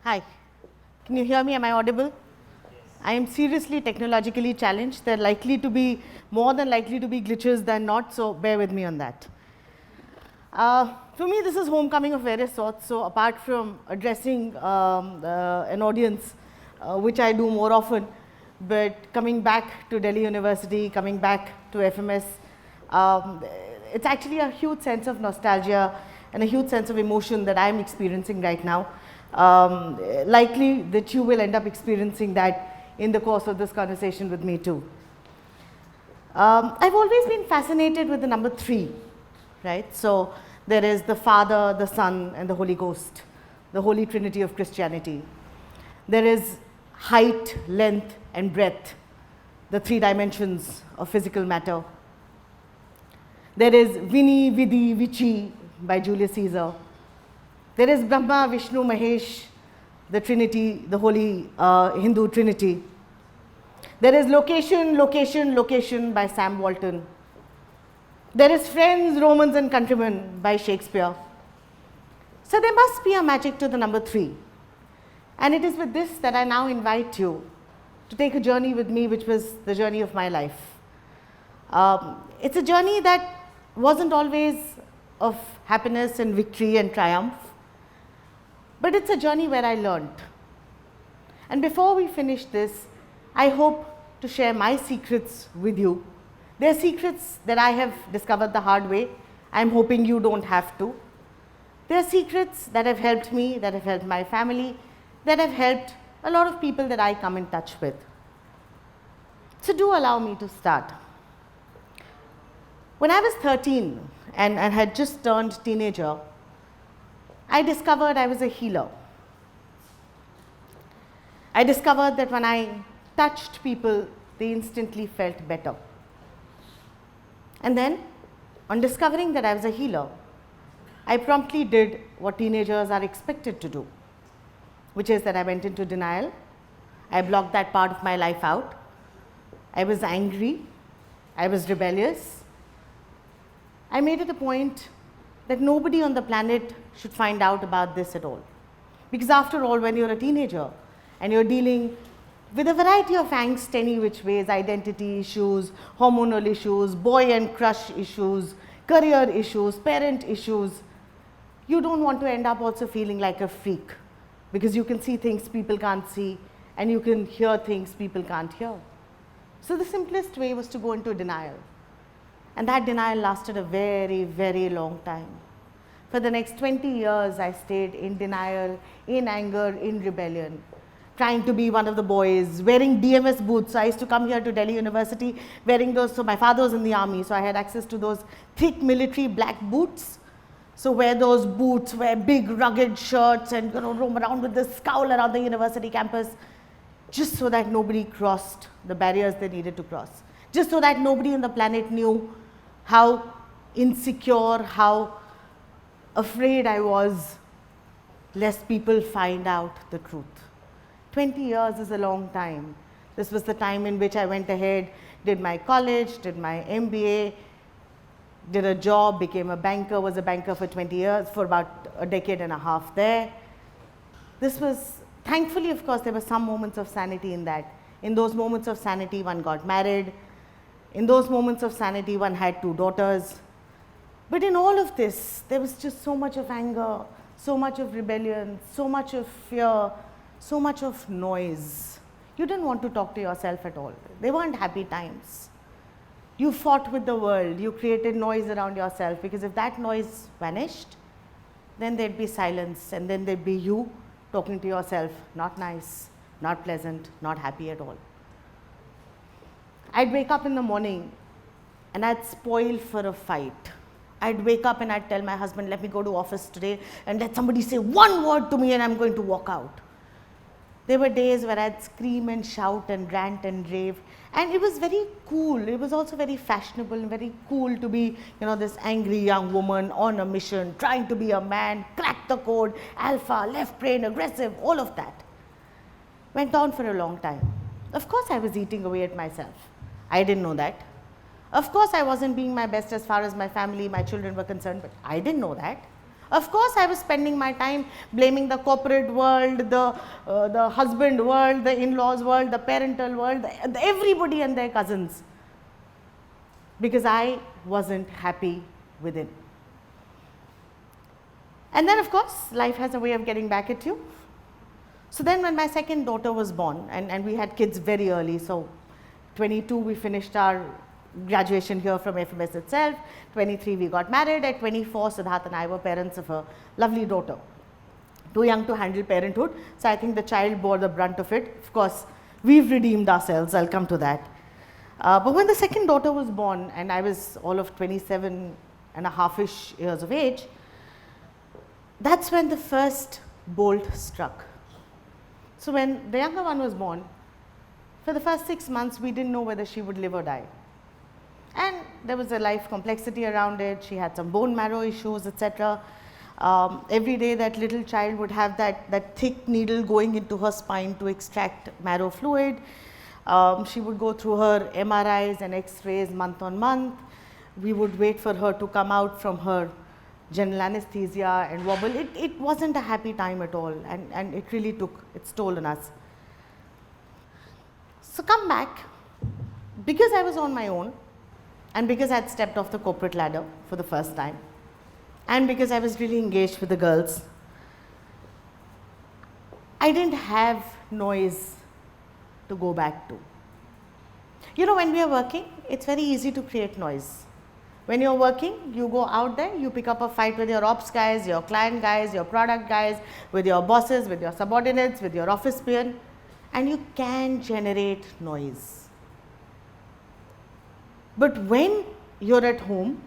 Hi, can you hear me? Am I audible? I am seriously technologically challenged. There are more than likely to be glitches than not, so bear with me on that. For me, this is homecoming of various sorts. So apart from addressing an audience, which I do more often, but coming back to Delhi University, coming back to FMS, it's actually a huge sense of nostalgia and a huge sense of emotion that I'm experiencing right now. Likely that you will end up experiencing that in the course of this conversation with me too. I've always been fascinated with the number 3, right? So there is the Father, the Son, and the Holy Ghost, the Holy Trinity of Christianity. There is height, length, and breadth, the 3 dimensions of physical matter. There is Vini, Vidhi, Vici by Julius Caesar. There is Brahma, Vishnu, Mahesh, the Trinity, the Holy Hindu Trinity. There is Location, Location, Location by Sam Walton. There is Friends, Romans, and Countrymen by Shakespeare. So there must be a magic to the number 3. And it is with this that I now invite you to take a journey with me, which was the journey of my life. It's a journey that wasn't always of happiness and victory and triumph, but it's a journey where I learned. And before we finish this, I hope to share my secrets with you. They're secrets that I have discovered the hard way. I'm hoping you don't have to. They're secrets that have helped me, that have helped my family, that have helped a lot of people that I come in touch with. So do allow me to start. When I was 13 and had just turned teenager, I discovered I was a healer. I discovered that when I touched people, they instantly felt better. And then, on discovering that I was a healer, I promptly did what teenagers are expected to do, which is that I went into denial. I blocked that part of my life out. I was angry. I was rebellious. I made it a point that nobody on the planet should find out about this at all. Because after all, when you're a teenager and you're dealing with a variety of angst any which ways, identity issues, hormonal issues, boy and crush issues, career issues, parent issues, you don't want to end up also feeling like a freak, because you can see things people can't see and you can hear things people can't hear. So the simplest way was to go into denial. And that denial lasted a very, very long time. For the next 20 years, I stayed in denial, in anger, in rebellion, trying to be one of the boys, wearing DMS boots. I used to come here to Delhi University wearing those. So my father was in the army, so I had access to those thick military black boots. So wear those boots, wear big rugged shirts, and roam around with this scowl around the university campus, just so that nobody crossed the barriers they needed to cross. Just so that nobody on the planet knew how insecure, how afraid I was, lest people find out the truth. 20 years is a long time. This was the time in which I went ahead, did my college, did my MBA, did a job, became a banker, was a banker for 20 years, for about a decade and a half there. This was, thankfully, of course, there were some moments of sanity in that. In those moments of sanity, one got married. In those moments of sanity, one had 2 daughters. But in all of this, there was just so much of anger, so much of rebellion, so much of fear, so much of noise. You didn't want to talk to yourself at all. They weren't happy times. You fought with the world. You created noise around yourself, because if that noise vanished, then there'd be silence, and then there'd be you talking to yourself, not nice, not pleasant, not happy at all. I'd wake up in the morning and I'd spoil for a fight. I'd wake up and I'd tell my husband, let me go to office today and let somebody say one word to me and I'm going to walk out. There were days where I'd scream and shout and rant and rave, and it was very cool. It was also very fashionable and very cool to be, this angry young woman on a mission, trying to be a man, crack the code, alpha, left brain, aggressive, all of that. Went on for a long time. Of course, I was eating away at myself. I didn't know that. Of course, I wasn't being my best as far as my family, my children were concerned, but I didn't know that. Of course, I was spending my time blaming the corporate world, the husband world, the in-laws world, the parental world, everybody and their cousins, because I wasn't happy within. And then of course, life has a way of getting back at you. So then when my second daughter was born, and we had kids very early, so 22 we finished our graduation here from FMS itself, 23 we got married, at 24 Siddharth and I were parents of a lovely daughter. Too young to handle parenthood, so I think the child bore the brunt of it. Of course, we've redeemed ourselves, I'll come to that. But when the second daughter was born and I was all of 27 and a half-ish years of age, that's when the first bolt struck. So when the younger one was born, for the first 6 months we didn't know whether she would live or die. And there was a life complexity around it. She had some bone marrow issues, etc. Every day that little child would have that thick needle going into her spine to extract marrow fluid. She would go through her MRIs and X-rays month on month. We would wait for her to come out from her general anesthesia and wobble. It wasn't a happy time at all, and it really took its toll on us. So come back, because I was on my own, and because I had stepped off the corporate ladder for the first time, and because I was really engaged with the girls, I didn't have noise to go back to. You know, when we are working, it's very easy to create noise. When you're working, you go out there, you pick up a fight with your ops guys, your client guys, your product guys, with your bosses, with your subordinates, with your office peon, and you can generate noise. But when you're at home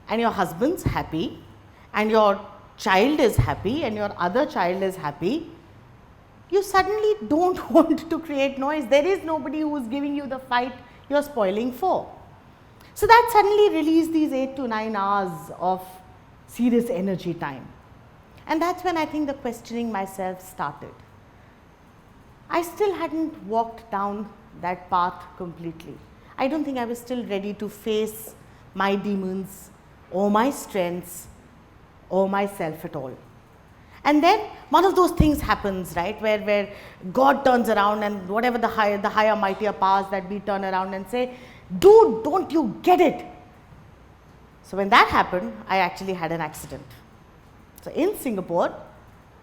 and your husband's happy and your child is happy and your other child is happy, you suddenly don't want to create noise. There is nobody who is giving you the fight you're spoiling for. So that suddenly released these 8 to 9 hours of serious energy time. And that's when I think the questioning myself started. I still hadn't walked down that path completely. I don't think I was still ready to face my demons or my strengths or myself at all. And then one of those things happens, right, where God turns around and whatever the higher mightier powers that be turn around and say, dude, don't you get it? So when that happened, I actually had an accident. So in Singapore,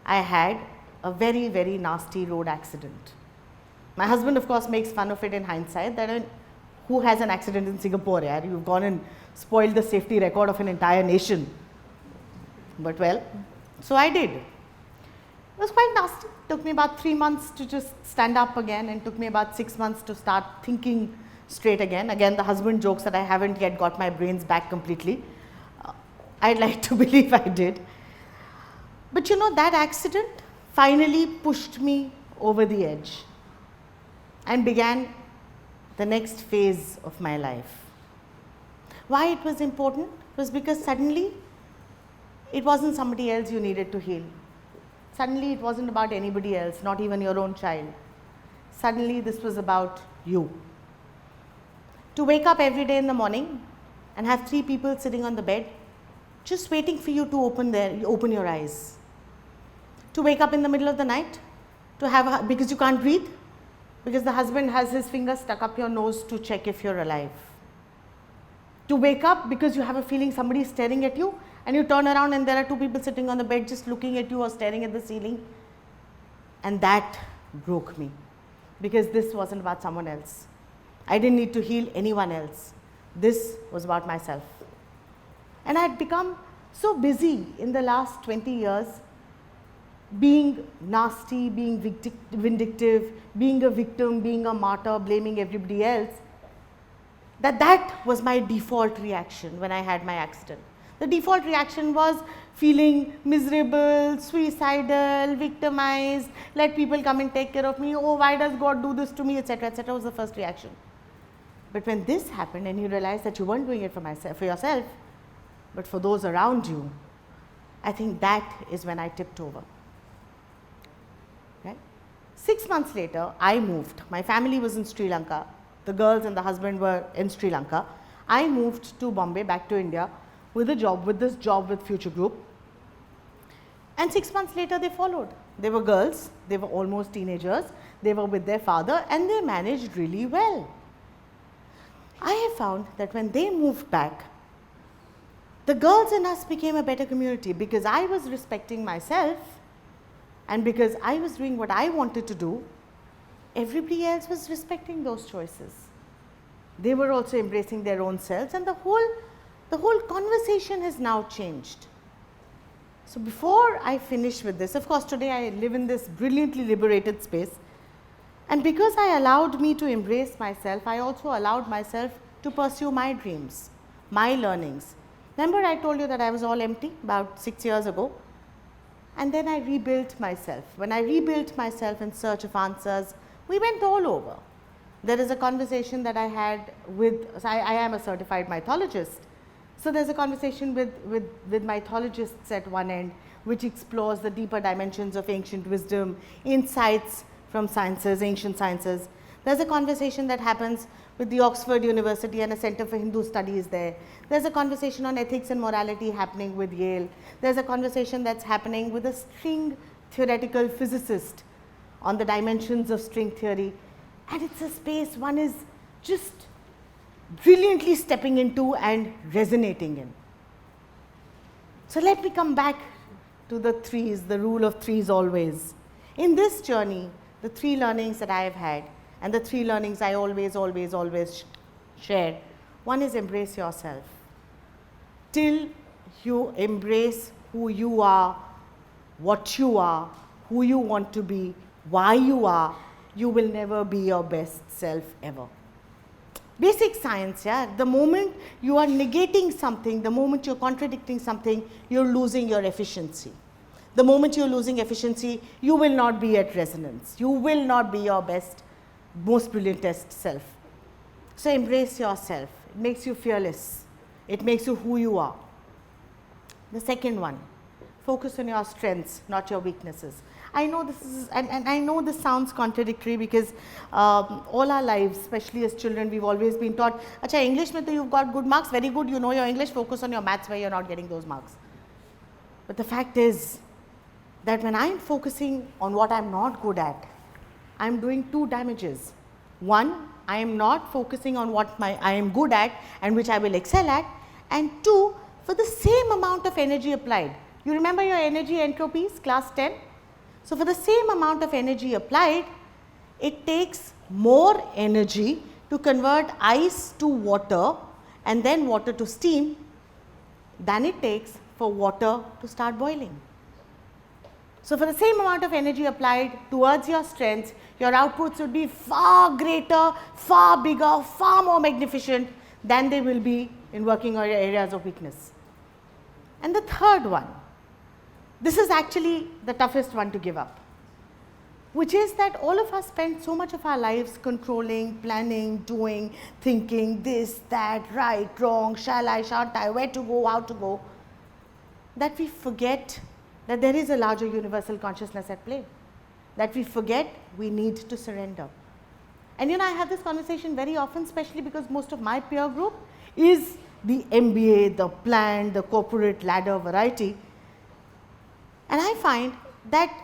I had a very, very nasty road accident. My husband, of course, makes fun of it in hindsight, that who has an accident in Singapore? Yeah? You've gone and spoiled the safety record of an entire nation. But well, so I did. It was quite nasty. It took me about 3 months to just stand up again, and took me about 6 months to start thinking straight again. Again, the husband jokes that I haven't yet got my brains back completely. I'd like to believe I did. But you know, that accident finally pushed me over the edge and began the next phase of my life. Why it was important was because suddenly it wasn't somebody else you needed to heal. Suddenly it wasn't about anybody else, not even your own child. Suddenly this was about you. To wake up every day in the morning and have 3 people sitting on the bed just waiting for you to open your eyes. To wake up in the middle of the night to have because you can't breathe, because the husband has his finger stuck up your nose to check if you're alive. To wake up because you have a feeling somebody is staring at you, and you turn around and there are 2 people sitting on the bed just looking at you or staring at the ceiling. And that broke me, because this wasn't about someone else. I didn't need to heal anyone else. This was about myself. And I had become so busy in the last 20 years being nasty, being vindictive, being a victim, being a martyr, blaming everybody else, that was my default reaction when I had my accident. The default reaction was feeling miserable, suicidal, victimized, let people come and take care of me, oh, why does God do this to me, etc., etc., was the first reaction. But when this happened and you realized that you weren't doing it for yourself, but for those around you, I think that is when I tipped over. Right? 6 months later, I moved. My family was in Sri Lanka. The girls and the husband were in Sri Lanka. I moved to Bombay, back to India, with this job with Future Group. And 6 months later they followed. They were girls, they were almost teenagers, they were with their father and they managed really well. I have found that when they moved back, the girls in us became a better community because I was respecting myself and because I was doing what I wanted to do, everybody else was respecting those choices. They were also embracing their own selves and the whole conversation has now changed. So before I finish with this, of course today I live in this brilliantly liberated space, and because I allowed me to embrace myself, I also allowed myself to pursue my dreams, my learnings. Remember I told you that I was all empty about 6 years ago, and then I rebuilt myself. When I rebuilt myself in search of answers, we went all over. There is a conversation that I had with, I am a certified mythologist. So there's a conversation with mythologists at one end, which explores the deeper dimensions of ancient wisdom, insights from sciences, ancient sciences. There's a conversation that happens with the Oxford University and a Center for Hindu Studies there. There's a conversation on ethics and morality happening with Yale. There's a conversation that's happening with a string theoretical physicist on the dimensions of string theory. And it's a space one is just brilliantly stepping into and resonating in. So let me come back to the threes, the rule of threes always. In this journey, the three learnings that I have had and the three learnings I always share. One is embrace yourself. Till you embrace who you are, what you are, who you want to be, why you are, you will never be your best self ever. Basic science, yeah. The moment you are negating something, the moment you're contradicting something, you're losing your efficiency. The moment you're losing efficiency, you will not be at resonance. You will not be your best, most brilliantest self. So embrace yourself. It makes you fearless. It makes you who you are. The second one, focus on your strengths, not your weaknesses. I know this is, and I know this sounds contradictory because all our lives, especially as children, we've always been taught, acha, English mein to you've got good marks, very good, you know your English, focus on your maths where you're not getting those marks. But the fact is that when I'm focusing on what I'm not good at, I'm doing two damages. One, I am not focusing on what I am good at and which I will excel at, and two, for the same amount of energy applied. You remember your energy entropies, class 10? So for the same amount of energy applied, it takes more energy to convert ice to water and then water to steam than it takes for water to start boiling. So for the same amount of energy applied towards your strengths, your outputs would be far greater, far bigger, far more magnificent than they will be in working on areas of weakness. And the third one, this is actually the toughest one to give up, which is that all of us spend so much of our lives controlling, planning, doing, thinking this, that, right, wrong, shall I, shan't I, where to go, how to go, that we forget that there is a larger universal consciousness at play, that we forget we need to surrender. And you know, I have this conversation very often, especially because most of my peer group is the MBA, the planned, the corporate ladder variety. And I find that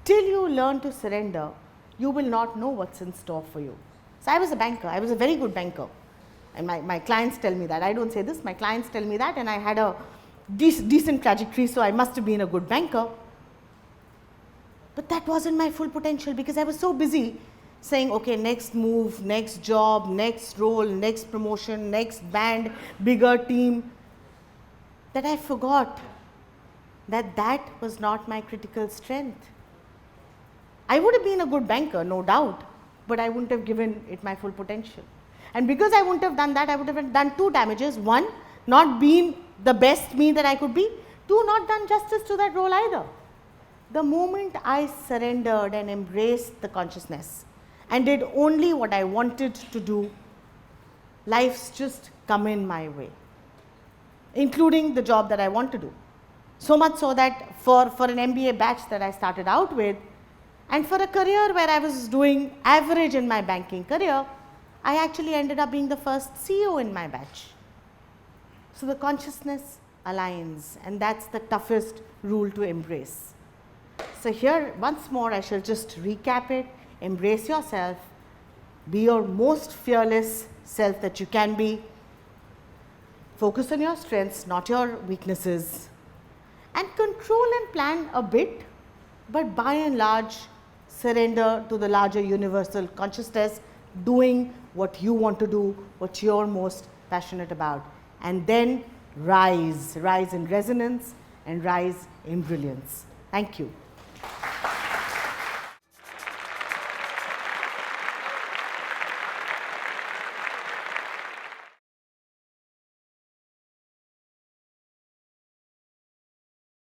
till you learn to surrender, you will not know what's in store for you. So I was a banker, I was a very good banker. And my clients tell me that. I don't say this, my clients tell me that, and I had a decent trajectory, so I must have been a good banker. But that wasn't my full potential because I was so busy saying, okay, next move, next job, next role, next promotion, next band, bigger team, that I forgot that that was not my critical strength. I would have been a good banker, no doubt, but I wouldn't have given it my full potential. And because I wouldn't have done that, I would have done two damages. One, not been the best me that I could be. Two, not done justice to that role either. The moment I surrendered and embraced the consciousness and did only what I wanted to do, life's just come in my way, including the job that I want to do. So much so that for an MBA batch that I started out with, and for a career where I was doing average in my banking career, I actually ended up being the first CEO in my batch. So the consciousness aligns, and that's the toughest rule to embrace. So here once more I shall just recap it. Embrace yourself, be your most fearless self that you can be, focus on your strengths, not your weaknesses, and control and plan a bit, but by and large surrender to the larger universal consciousness, doing what you want to do, what you're most passionate about, and then rise in resonance and rise in brilliance. Thank you.